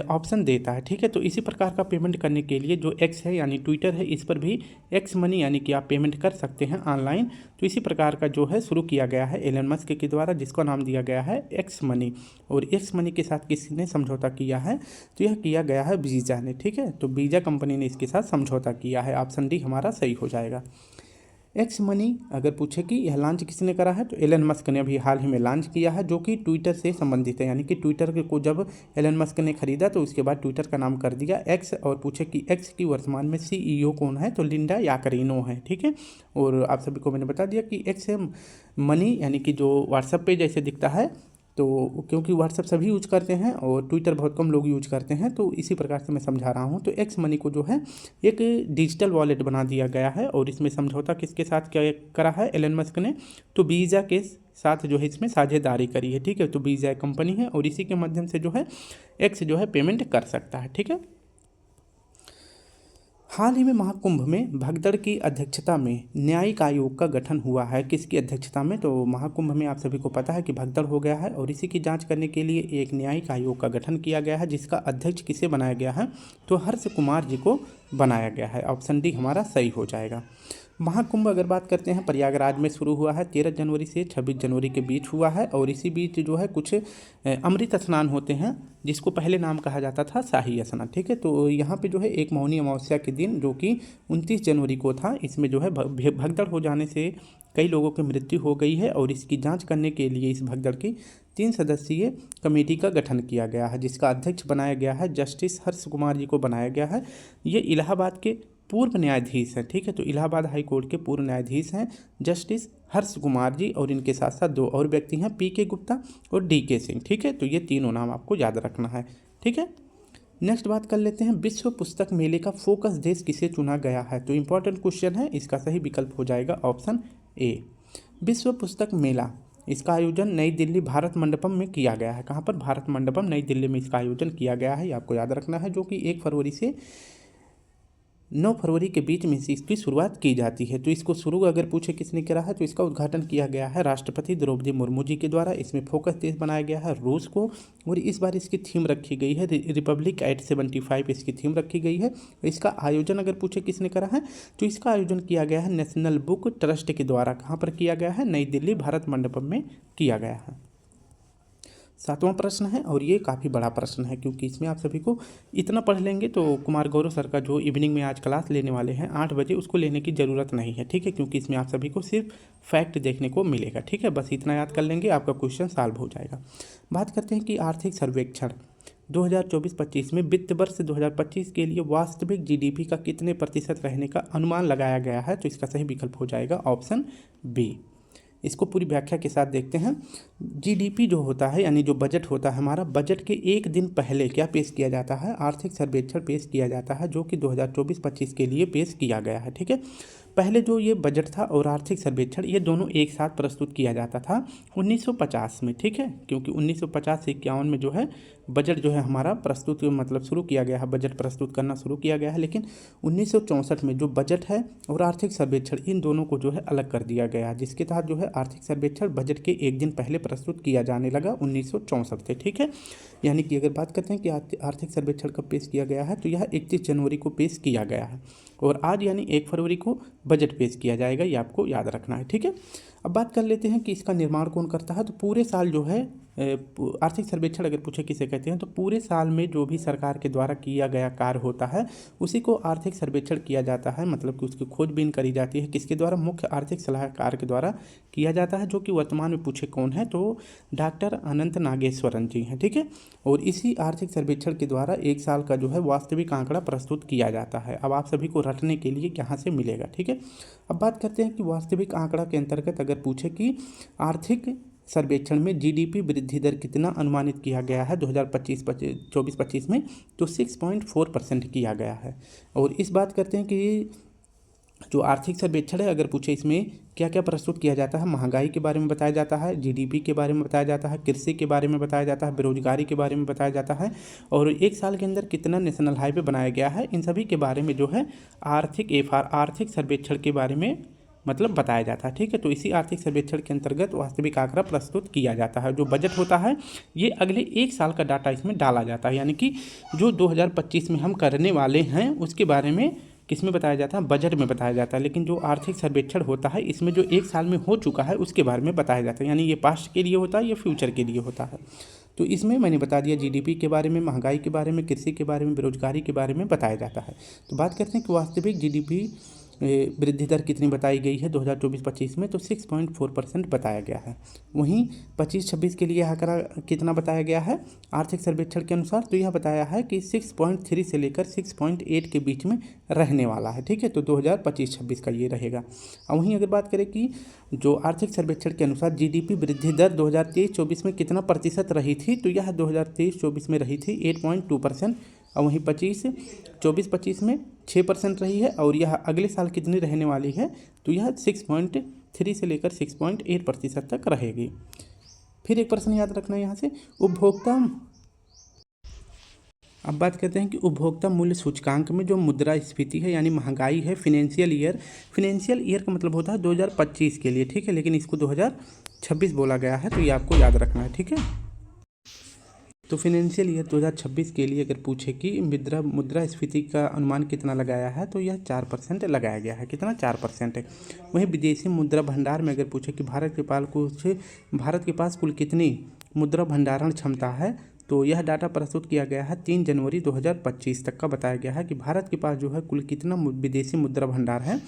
ऑप्शन देता है। ठीक है, तो इसी प्रकार का पेमेंट करने के लिए जो एक्स है यानी ट्विटर है, इस पर भी एक्स मनी यानी कि आप पेमेंट कर सकते हैं ऑनलाइन। तो इसी प्रकार का जो है शुरू किया गया है एलन मस्क के द्वारा, जिसका नाम दिया गया है एक्स मनी। और एक्स मनी के साथ किसने समझौता किया है, तो यह किया गया है वीज़ा ने। ठीक है, तो वीज़ा कंपनी ने इसके साथ समझौता किया है। ऑप्शन डी हमारा सही हो जाएगा। एक्स मनी अगर पूछे कि यह लॉन्च किसने करा है, तो एलन मस्क ने अभी हाल ही में लॉन्च किया है, जो कि ट्विटर से संबंधित है। यानी कि ट्विटर को जब एलन मस्क ने खरीदा तो उसके बाद ट्विटर का नाम कर दिया एक्स। और पूछे कि एक्स की वर्तमान में सीईओ कौन है, तो लिंडा याकरिनो है। ठीक है, और आप सभी को मैंने बता दिया कि एक्स मनी यानी कि जो व्हाट्सएप पे जैसे दिखता है, तो क्योंकि व्हाट्सएप सभी यूज करते हैं और ट्विटर बहुत कम लोग यूज करते हैं, तो इसी प्रकार से मैं समझा रहा हूँ। तो एक्स मनी को जो है एक डिजिटल वॉलेट बना दिया गया है। और इसमें समझौता किसके साथ क्या करा है एलन मस्क ने, तो वीज़ा के साथ जो है इसमें साझेदारी करी है। ठीक है, तो वीज़ा कंपनी है और इसी के माध्यम से जो है एक्स जो है पेमेंट कर सकता है। ठीक है, हाल ही में महाकुंभ में भगदड़ की अध्यक्षता में न्यायिक आयोग का गठन हुआ है। किसकी अध्यक्षता में, तो महाकुंभ में आप सभी को पता है कि भगदड़ हो गया है और इसी की जांच करने के लिए एक न्यायिक आयोग का गठन किया गया है, जिसका अध्यक्ष किसे बनाया गया है, तो हर्ष कुमार जी को बनाया गया है। ऑप्शन डी हमारा सही हो जाएगा। महाकुंभ अगर बात करते हैं प्रयागराज में शुरू हुआ है, 13 जनवरी से 26 जनवरी के बीच हुआ है। और इसी बीच जो है कुछ अमृत स्नान होते हैं, जिसको पहले नाम कहा जाता था शाही स्नान। ठीक है, तो यहाँ पे जो है एक मौनी अमावस्या के दिन, जो कि 29 जनवरी को था, इसमें जो है भगदड़ हो जाने से कई लोगों की मृत्यु हो गई है। और इसकी जाँच करने के लिए इस भगदड़ की 3 सदस्यीय कमेटी का गठन किया गया है, जिसका अध्यक्ष बनाया गया है जस्टिस हर्ष कुमार जी को बनाया गया है। ये इलाहाबाद के पूर्व न्यायाधीश हैं। ठीक है, तो इलाहाबाद हाई कोर्ट के पूर्व न्यायाधीश हैं जस्टिस हर्ष कुमार जी, और इनके साथ साथ 2 और व्यक्ति हैं, पी के गुप्ता और डी के सिंह। ठीक है, तो ये तीनों नाम आपको याद रखना है। ठीक है, नेक्स्ट बात कर लेते हैं, विश्व पुस्तक मेले का फोकस देश किसे चुना गया है। तो इंपॉर्टेंट क्वेश्चन है, इसका सही विकल्प हो जाएगा ऑप्शन ए, विश्व पुस्तक मेला। इसका आयोजन नई दिल्ली भारत मंडपम में किया गया है। कहाँ पर, भारत मंडपम नई दिल्ली में इसका आयोजन किया गया है, ये आपको याद रखना है, जो कि 1 फरवरी से 9 फरवरी के बीच में इसकी शुरुआत की जाती है। तो इसको शुरू अगर पूछे किसने करा है, तो इसका उद्घाटन किया गया है राष्ट्रपति द्रौपदी मुर्मू जी के द्वारा। इसमें फोकस देश बनाया गया है रूस को, और इस बार इसकी थीम रखी गई है रिपब्लिक एट 75, इसकी थीम रखी गई है। इसका आयोजन अगर पूछे किसने करा है, तो इसका आयोजन किया गया है नेशनल बुक ट्रस्ट के द्वारा। कहाँ पर किया गया है, नई दिल्ली भारत मंडपम में किया गया है। 7वां प्रश्न है, और ये काफ़ी बड़ा प्रश्न है, क्योंकि इसमें आप सभी को इतना पढ़ लेंगे तो कुमार गौरव सर का जो इवनिंग में आज क्लास लेने वाले हैं 8 बजे, उसको लेने की ज़रूरत नहीं है। ठीक है, क्योंकि इसमें आप सभी को सिर्फ फैक्ट देखने को मिलेगा। ठीक है, बस इतना याद कर लेंगे, आपका क्वेश्चन सॉल्व हो जाएगा। बात करते हैं कि आर्थिक सर्वेक्षण 2024-25 में वित्त वर्ष 2025 के लिए वास्तविक जीडीपी का कितने प्रतिशत रहने का अनुमान लगाया गया है। तो इसका सही विकल्प हो जाएगा ऑप्शन बी। इसको पूरी व्याख्या के साथ देखते हैं। जीडीपी जो होता है, यानी जो बजट होता है हमारा, बजट के एक दिन पहले क्या पेश किया जाता है, आर्थिक सर्वेक्षण पेश किया जाता है, जो कि 2024-25 के लिए पेश किया गया है। ठीक है, पहले जो ये बजट था और आर्थिक सर्वेक्षण ये दोनों एक साथ प्रस्तुत किया जाता था 1950 में, ठीक है, क्योंकि 1950 से 51 में जो है बजट जो है हमारा प्रस्तुत मतलब शुरू किया गया है, बजट प्रस्तुत करना शुरू किया गया है। लेकिन 1964 में जो बजट है और आर्थिक सर्वेक्षण इन दोनों को जो है अलग कर दिया गया, जिसके तहत जो है आर्थिक सर्वेक्षण बजट के एक दिन पहले प्रस्तुत किया जाने लगा 1964 से, ठीक है। यानी कि अगर बात करते हैं कि आर्थिक सर्वेक्षण कब पेश किया गया है, तो यह 31 जनवरी को पेश किया गया है और आज यानी 1 फरवरी को बजट पेश किया जाएगा, ये आपको याद रखना है, ठीक है। अब बात कर लेते हैं कि इसका निर्माण कौन करता है। तो पूरे साल जो है आर्थिक सर्वेक्षण अगर पूछे किसे कहते हैं, तो पूरे साल में जो भी सरकार के द्वारा किया गया कार्य होता है उसी को आर्थिक सर्वेक्षण किया जाता है, मतलब कि उसकी खोजबीन करी जाती है। किसके द्वारा? मुख्य आर्थिक सलाहकार के द्वारा किया जाता है, जो कि वर्तमान में पूछे कौन है, तो डॉक्टर अनंत नागेश्वरन जी हैं, ठीक है। और इसी आर्थिक सर्वेक्षण के द्वारा एक साल का जो है वास्तविक आंकड़ा प्रस्तुत किया जाता है। अब आप सभी को रटने के लिए यहाँ से मिलेगा, ठीक है। अब बात करते हैं कि वास्तविक आंकड़ा के अंतर्गत अगर पूछे कि आर्थिक सर्वेक्षण में जीडीपी वृद्धि दर कितना अनुमानित किया गया है 2024-25 में, तो 6.4% किया गया है। और इस बात करते हैं कि जो आर्थिक सर्वेक्षण है अगर पूछे इसमें क्या क्या प्रस्तुत किया जाता है, महंगाई के बारे में बताया जाता है, जीडीपी के बारे में बताया जाता है, कृषि के बारे में बताया जाता है, बेरोजगारी के बारे में बताया जाता है, और एक साल के अंदर कितना नेशनल हाईवे बनाया गया है, इन सभी के बारे में जो है आर्थिक सर्वेक्षण के बारे में मतलब बताया जाता है, ठीक है। तो इसी आर्थिक सर्वेक्षण के अंतर्गत वास्तविक आंकड़ा प्रस्तुत किया जाता है। जो बजट होता है ये अगले एक साल का डाटा इसमें डाला जाता है, यानी कि जो 2025 में हम करने वाले हैं उसके बारे में किसमें बताया जाता है, बजट में बताया जाता है। लेकिन जो आर्थिक सर्वेक्षण होता है इसमें जो एक साल में हो चुका है उसके बारे में बताया जाता है, यानी ये पास्ट के लिए होता है, ये फ्यूचर के लिए होता है। तो इसमें मैंने बता दिया जीडीपी के बारे में, महंगाई के बारे में, कृषि के बारे में, बेरोजगारी के बारे में बताया जाता है। तो बात करते हैं कि वास्तविक जीडीपी वृद्धि दर कितनी बताई गई है 2024-25 में, तो 6.4% बताया गया है। वहीं 25-26 के लिए आंकड़ा कितना बताया गया है आर्थिक सर्वेक्षण के अनुसार, तो यह बताया है कि 6.3 से लेकर 6.8 के बीच में रहने वाला है, ठीक है। तो 2025-26 का ये रहेगा। और वहीं अगर बात करें कि जो आर्थिक सर्वेक्षण के अनुसार जीडीपी वृद्धि दर 2023-24 में कितना प्रतिशत रही थी, तो यह 2023-24 में रही थी 8.2%, और वहीं 24-25 में 6% रही है, और यह अगले साल कितनी रहने वाली है, तो यह 6.3 से लेकर 6.8% तक रहेगी। फिर एक प्रश्न याद रखना यहाँ से, अब बात करते हैं कि उपभोक्ता मूल्य सूचकांक में जो मुद्रास्फीति है यानी महंगाई है फिनेंशियल ईयर का मतलब होता है 2025 के लिए, ठीक है, लेकिन इसको 2026 बोला गया है, तो ये आपको याद रखना है, ठीक है। तो फिनेंशियल ईयर 2026 के लिए अगर पूछे कि मुद्रास्फीति का अनुमान कितना लगाया है, तो यह 4% लगाया गया है। कितना? 4% है। वहीं विदेशी मुद्रा भंडार में अगर पूछे कि भारत के पास कुल कितनी मुद्रा भंडारण क्षमता है, तो यह डाटा प्रस्तुत किया गया है 3 जनवरी 2025 तक का बताया गया है कि भारत के पास जो है कुल कितना विदेशी मुद्रा भंडार है,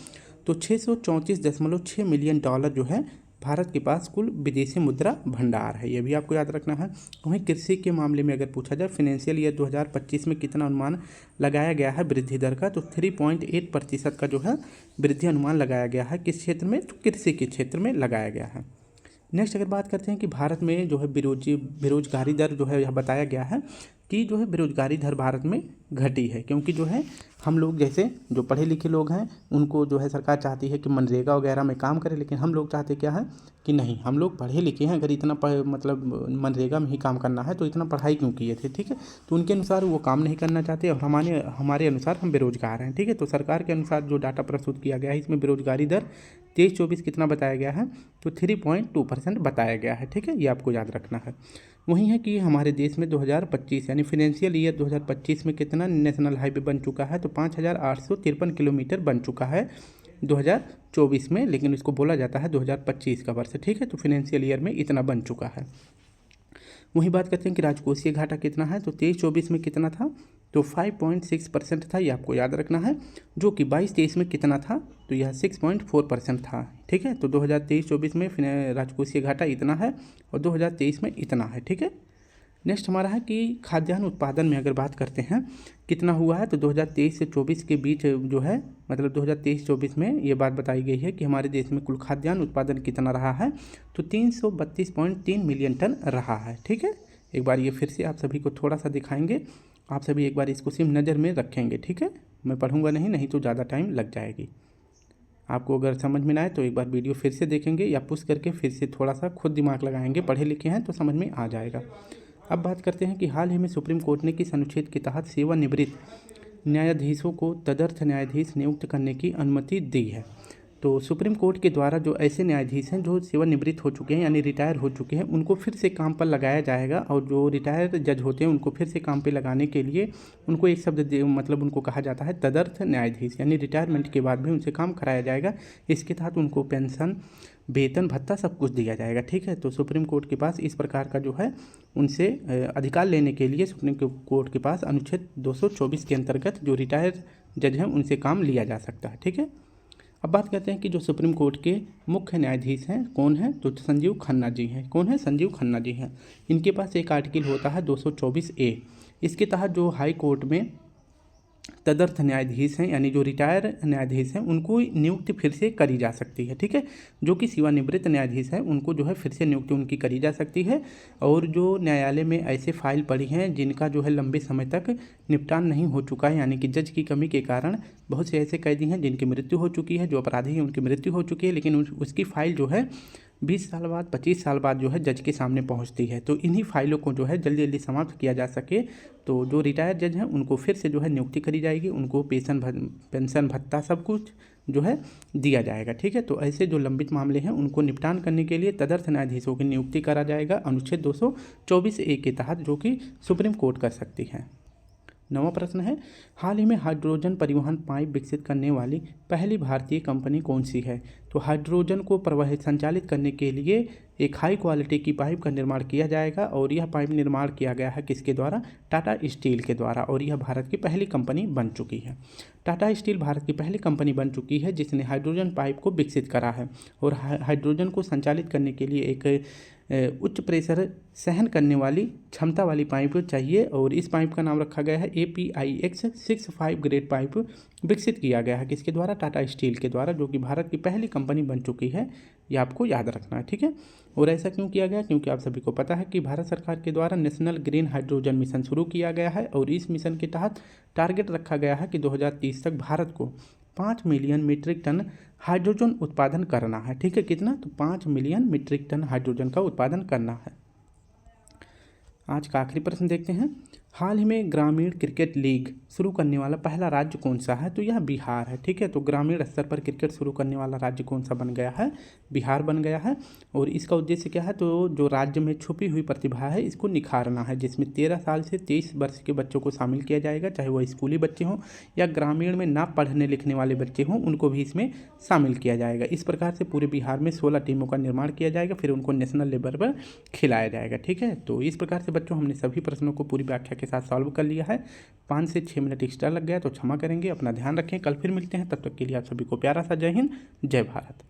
तो $634.6 मिलियन जो है भारत के पास कुल विदेशी मुद्रा भंडार है, ये भी आपको याद रखना है। वहीं कृषि के मामले में अगर पूछा जाए फिनेंशियल ईयर 2025 में कितना अनुमान लगाया गया है वृद्धि दर का, तो 3.8% का जो है वृद्धि अनुमान लगाया गया है। किस क्षेत्र में? तो कृषि के क्षेत्र में लगाया गया है। नेक्स्ट अगर बात करते हैं कि भारत में जो है बेरोजगारी दर जो है यह बताया गया है कि जो है बेरोजगारी दर भारत में घटी है, क्योंकि जो है हम लोग जैसे जो पढ़े लिखे लोग हैं उनको जो है सरकार चाहती है कि मनरेगा वगैरह में काम करें, लेकिन हम लोग चाहते क्या है कि नहीं, हम लोग पढ़े लिखे हैं, अगर इतना मतलब मनरेगा में ही काम करना है तो इतना पढ़ाई क्यों किए थे, ठीक है। तो उनके अनुसार वो काम नहीं करना चाहते और हमारे अनुसार हम बेरोजगार हैं, ठीक है। तो सरकार के अनुसार जो डाटा प्रस्तुत किया गया है इसमें बेरोजगारी दर 23-24 कितना बताया गया है, तो 3.2% बताया गया है, ठीक है, ये आपको याद रखना है। वही है कि हमारे देश में 2025 यानी फिनेंशियल ईयर 2025 में कितना नेशनल हाईवे बन चुका है, तो 5,853 किलोमीटर बन चुका है 2024 में, लेकिन इसको बोला जाता है 2025 का वर्ष, ठीक है। तो फिनेंशियल ईयर में इतना बन चुका है। वही बात करते हैं कि राजकोषीय घाटा कितना है, तो 23-24 में कितना था, तो 5.6% था, ये आपको याद रखना है, जो कि 22-23 में कितना था, तो यह 6.4% था, ठीक है। तो 2023-24 में राजकोषीय घाटा इतना है और 2023 में इतना है, ठीक है। नेक्स्ट हमारा है कि खाद्यान्न उत्पादन में अगर बात करते हैं कितना हुआ है, तो 2023 से 24 के बीच जो है मतलब 2023-24 में ये बात बताई गई है कि हमारे देश में कुल खाद्यान्न उत्पादन कितना रहा है, तो 332.3 मिलियन टन रहा है, ठीक है। एक बार ये फिर से आप सभी को थोड़ा सा दिखाएंगे, आप सभी एक बार इसको सिर्फ नज़र में रखेंगे, ठीक है। मैं पढ़ूंगा नहीं तो ज़्यादा टाइम लग जाएगी। आपको अगर समझ में ना आए तो एक बार वीडियो फिर से देखेंगे या पुश करके फिर से थोड़ा सा खुद दिमाग लगाएंगे, पढ़े लिखे हैं तो समझ में आ जाएगा। अब बात करते हैं कि हाल ही में सुप्रीम कोर्ट ने किस अनुच्छेद के तहत सेवानिवृत्त न्यायाधीशों को तदर्थ न्यायाधीश नियुक्त करने की अनुमति दी है। तो सुप्रीम कोर्ट के द्वारा जो ऐसे न्यायाधीश हैं जो सेवानिवृत्त हो चुके हैं यानी रिटायर हो चुके हैं, उनको फिर से काम पर लगाया जाएगा। और जो रिटायर जज होते हैं उनको फिर से काम पे लगाने के लिए उनको एक शब्द मतलब उनको कहा जाता है तदर्थ न्यायाधीश, यानी रिटायरमेंट के बाद भी उनसे काम कराया जाएगा। इसके तहत उनको पेंशन, वेतन, भत्ता सब कुछ दिया जाएगा। ठीक है, तो सुप्रीम कोर्ट के पास इस प्रकार का जो है उनसे अधिकार लेने के लिए सुप्रीम कोर्ट के पास अनुच्छेद 224 के अंतर्गत जो रिटायर जज हैं उनसे काम लिया जा सकता है। ठीक है, अब बात करते हैं कि जो सुप्रीम कोर्ट के मुख्य न्यायाधीश हैं कौन है, तो संजीव खन्ना जी हैं। कौन है? संजीव खन्ना जी हैं। इनके पास एक आर्टिकल होता है 224A। इसके तहत जो हाई कोर्ट में तदर्थ न्यायाधीश हैं यानी जो रिटायर न्यायाधीश हैं उनको नियुक्ति फिर से करी जा सकती है। ठीक है, जो कि सेवानिवृत्त न्यायाधीश हैं उनको जो है फिर से नियुक्ति उनकी करी जा सकती है। और जो न्यायालय में ऐसे फाइल पड़ी हैं जिनका जो है लंबे समय तक निपटान नहीं हो चुका है, यानी कि जज की कमी के कारण बहुत से ऐसे कैदी हैं जिनकी मृत्यु हो चुकी है, जो अपराधी हैं उनकी मृत्यु हो चुकी है, लेकिन उसकी फाइल जो है 20 साल बाद, 25 साल बाद जो है जज के सामने पहुंचती है। तो इन्हीं फाइलों को जो है जल्दी जल्दी समाप्त किया जा सके तो जो रिटायर जज हैं उनको फिर से जो है नियुक्ति करी जाएगी, उनको पेंशन, भत्ता सब कुछ जो है दिया जाएगा। ठीक है, तो ऐसे जो लंबित मामले हैं उनको निपटान करने के लिए तदर्थ न्यायाधीशों की नियुक्ति करा जाएगा अनुच्छेद 224A के तहत, जो कि सुप्रीम कोर्ट कर सकती है। 9वां प्रश्न है, हाल ही में हाइड्रोजन परिवहन पाइप विकसित करने वाली पहली भारतीय कंपनी कौन सी है? तो हाइड्रोजन को संचालित करने के लिए एक हाई क्वालिटी की पाइप का निर्माण किया जाएगा और यह पाइप निर्माण किया गया है किसके द्वारा? टाटा स्टील के द्वारा। और यह भारत की पहली कंपनी बन चुकी है। टाटा स्टील भारत की पहली कंपनी बन चुकी है जिसने हाइड्रोजन पाइप को विकसित करा है। और हाइड्रोजन को संचालित करने के लिए एक उच्च प्रेशर सहन करने वाली क्षमता वाली पाइप चाहिए और इस पाइप का नाम रखा गया है APIX 65 ग्रेड पाइप विकसित किया गया है किसके द्वारा? टाटा स्टील के द्वारा, जो कि भारत की पहली कंपनी बन चुकी है। ये आपको याद रखना है। ठीक है, और ऐसा क्यों किया गया? क्योंकि आप सभी को पता है कि भारत सरकार के द्वारा नेशनल ग्रीन हाइड्रोजन मिशन शुरू किया गया है और इस मिशन के तहत टारगेट रखा गया है कि 2030 तक भारत को 5 मिलियन मीट्रिक टन हाइड्रोजन उत्पादन करना है। ठीक है, कितना? तो 5 मिलियन मीट्रिक टन हाइड्रोजन का उत्पादन करना है। आज का आखिरी प्रश्न देखते हैं, हाल ही में ग्रामीण क्रिकेट लीग शुरू करने वाला पहला राज्य कौन सा है? तो यह बिहार है। ठीक है, तो ग्रामीण स्तर पर क्रिकेट शुरू करने वाला राज्य कौन सा बन गया है? बिहार बन गया है। और इसका उद्देश्य क्या है? तो जो राज्य में छुपी हुई प्रतिभा है इसको निखारना है, जिसमें 13 साल से 23 वर्ष के बच्चों को शामिल किया जाएगा, चाहे वह स्कूली बच्चे हों या ग्रामीण में ना पढ़ने लिखने वाले बच्चे हों, उनको भी इसमें शामिल किया जाएगा। इस प्रकार से पूरे बिहार में 16 टीमों का निर्माण किया जाएगा, फिर उनको नेशनल लेवल पर खिलाया जाएगा। ठीक है, तो इस प्रकार से बच्चों हमने सभी प्रश्नों को पूरी व्याख्या के साथ सॉल्व कर लिया है। 5 से 6 मिनट एक्स्ट्रा लग गया तो क्षमा करेंगे। अपना ध्यान रखें, कल फिर मिलते हैं। तब तक के लिए आप सभी को प्यारा सा जय हिंद, जय भारत।